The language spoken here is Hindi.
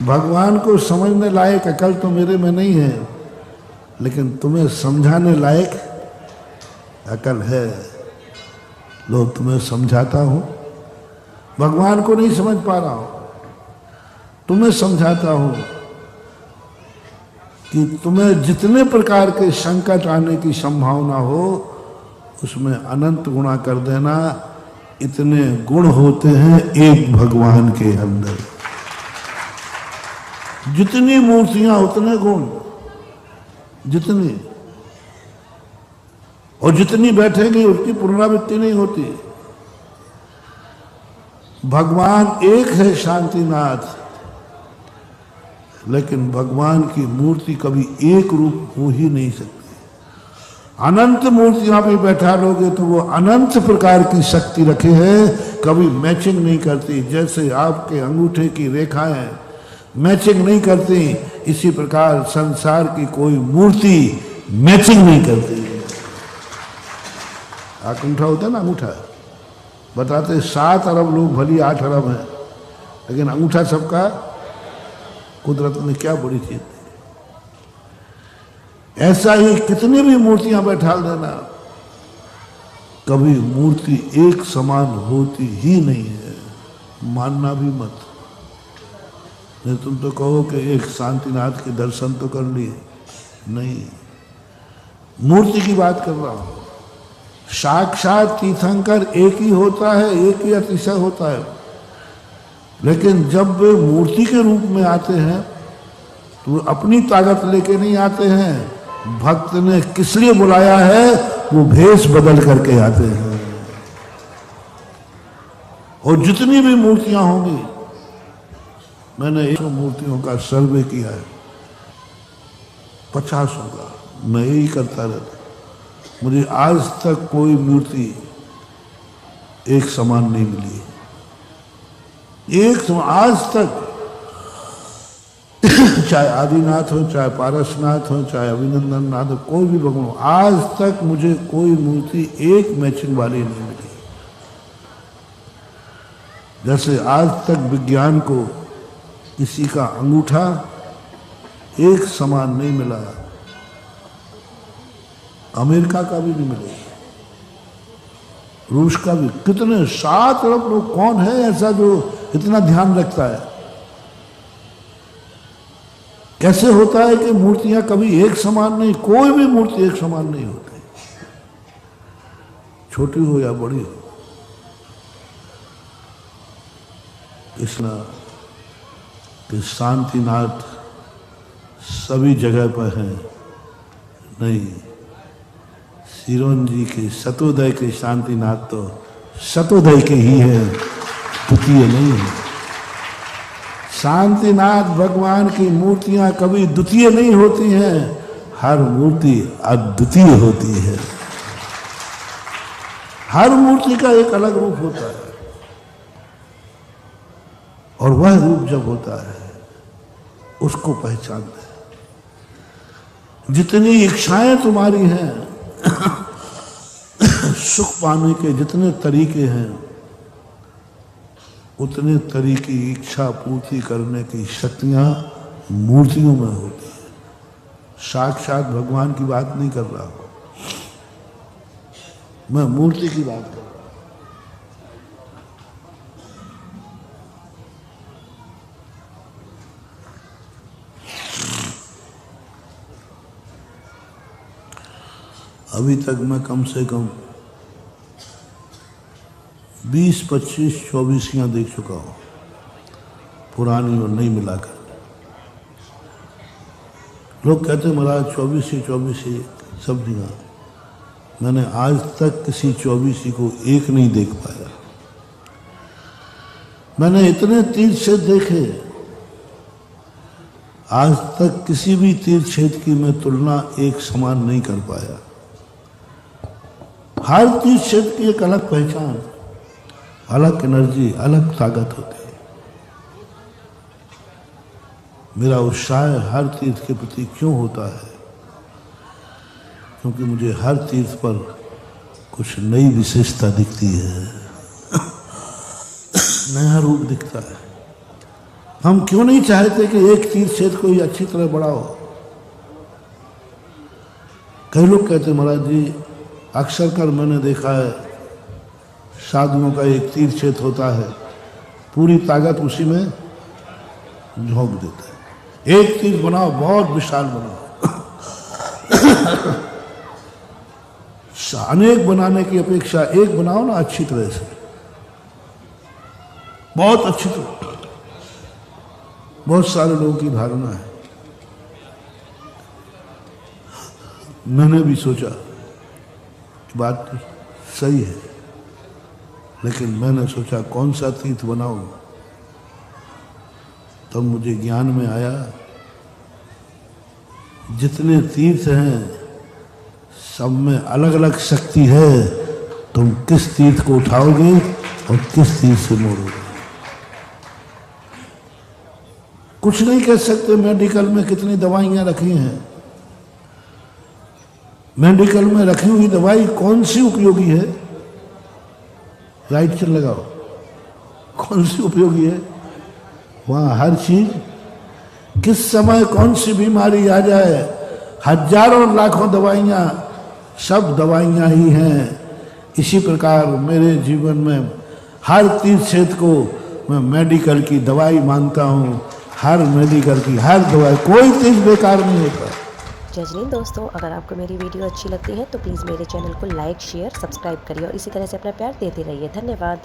भगवान को समझने लायक अकल तो मेरे में नहीं है, लेकिन तुम्हें समझाने लायक अकल है। लो तुम्हें समझाता हूं। भगवान को नहीं समझ पा रहा हूं, तुम्हें समझाता हूं कि तुम्हें जितने प्रकार के संकट आने की संभावना हो उसमें अनंत गुणा कर देना। इतने गुण होते हैं एक भगवान के अंदर। जितनी मूर्तियां उतने गुण, जितनी और जितनी बैठेंगी उसकी पुनरावृत्ति नहीं होती। भगवान एक है शांतिनाथ, लेकिन भगवान की मूर्ति कभी एक रूप हो ही नहीं सकती। अनंत मूर्तियां पे बैठा लोगे तो वो अनंत प्रकार की शक्ति रखे हैं, कभी मैचिंग नहीं करती। जैसे आपके अंगूठे की रेखाएं मैचिंग नहीं करती, इसी प्रकार संसार की कोई मूर्ति मैचिंग नहीं करती। अंगूठा होता है ना, अंगूठा बताते 7 अरब लोग भली 8 अरब हैं, लेकिन अंगूठा सबका कुदरत ने क्या बड़ी चीज दी। ऐसा ही कितनी भी मूर्तियां बैठा देना, कभी मूर्ति एक समान होती ही नहीं है। मानना भी मत। नहीं तुम तो कहो कि एक शांतिनाथ के दर्शन तो कर लिए, नहीं, मूर्ति की बात कर रहा हूं। साक्षात तीर्थंकर एक ही होता है, एक ही अतिशय होता है, लेकिन जब वे मूर्ति के रूप में आते हैं तो अपनी ताकत लेके नहीं आते हैं। भक्त ने किस लिए बुलाया है वो भेष बदल करके आते हैं। और जितनी भी मूर्तियां होंगी, मैंने 100 मूर्तियों का सर्वे किया है, 50 होगा, मैं यही करता रहता। मुझे आज तक कोई मूर्ति एक समान नहीं मिली, एक समान आज तक। चाहे आदिनाथ हो, चाहे पारसनाथ हो, चाहे अभिनंदन नाथ हो, कोई भी भगवान हो, आज तक मुझे कोई मूर्ति एक मैचिंग वाली नहीं मिली। जैसे आज तक विज्ञान को किसी का अंगूठा एक समान नहीं मिला, अमेरिका का भी नहीं मिलेगा, रूस का भी। कितने 7 अरब लोग, कौन है ऐसा जो इतना ध्यान रखता है? कैसे होता है कि मूर्तियां कभी एक समान नहीं, कोई भी मूर्ति एक समान नहीं होती, छोटी हो या बड़ी हो। इसलिए कि शांतिनाथ सभी जगह पर हैं नहीं। सिरोन जी के शतोदय के शांतिनाथ तो शतोदय के ही है, द्वितीय नहीं है। शांतिनाथ भगवान की मूर्तियां कभी द्वितीय नहीं होती हैं, हर मूर्ति अद्वितीय होती है। हर मूर्ति का एक अलग रूप होता है, और वह रूप जब होता है उसको पहचानते हैं। जितनी इच्छाएं तुम्हारी हैं, सुख पाने के जितने तरीके हैं, उतने तरीके इच्छा पूर्ति करने की शक्तियां मूर्तियों में होती है। साक्षात भगवान की बात नहीं कर रहा हूं, मैं मूर्ति की बात कर रहा हूं। अभी तक मैं कम से कम 20, 25, 24 देख चुका हूं, पुरानी और नई मिलाकर। लोग कहते महाराज 24 सब जगह। मैंने आज तक किसी 24 को एक नहीं देख पाया। मैंने इतने तीर्थ क्षेत्र देखे, आज तक किसी भी तीर्थ क्षेत्र की मैं तुलना एक समान नहीं कर पाया। हर तीर्थ क्षेत्र की एक अलग पहचान, अलग एनर्जी, अलग ताकत होती है। मेरा उत्साह हर तीर्थ के प्रति क्यों होता है? क्योंकि मुझे हर तीर्थ पर कुछ नई विशेषता दिखती है, नया रूप दिखता है। हम क्यों नहीं चाहते कि एक तीर्थ क्षेत्र को ही अच्छी तरह बढ़ाओ? कई लोग कहते महाराज जी, अक्सर कर मैंने देखा है साधुओं का एक तीर्थ क्षेत्र होता है, पूरी ताकत उसी में झोंक देता है। एक तीर्थ बनाओ, बहुत विशाल बनाओ। अनेक बनाने की अपेक्षा एक बनाओ ना अच्छी तरह से, बहुत अच्छी तरह। बहुत सारे लोगों की धारणा है, मैंने भी सोचा कि बात तो सही है, लेकिन मैंने सोचा कौन सा तीर्थ बनाऊं। तब मुझे ज्ञान में आया जितने तीर्थ हैं सब में अलग अलग शक्ति है। तुम किस तीर्थ को उठाओगे और किस तीर्थ से मोड़ोगे। कुछ नहीं कह सकते मेडिकल में कितनी दवाइयां रखी हैं। मेडिकल में रखी हुई दवाई कौन सी उपयोगी है? राइट चल लगाओ, कौन सी उपयोगी है? वहां हर चीज, किस समय कौन सी बीमारी आ जाए, हजारों लाखों दवाइयां, सब दवाइयां ही हैं। इसी प्रकार मेरे जीवन में हर तीर्थ क्षेत्र को मैं मेडिकल की दवाई मानता हूँ। हर मेडिकल की हर दवाई, कोई तीर्थ बेकार नहीं होता। जय हिंद दोस्तों, अगर आपको मेरी वीडियो अच्छी लगती है तो प्लीज़ मेरे चैनल को लाइक, शेयर, सब्सक्राइब करिए और इसी तरह से अपना प्यार देते रहिए। धन्यवाद।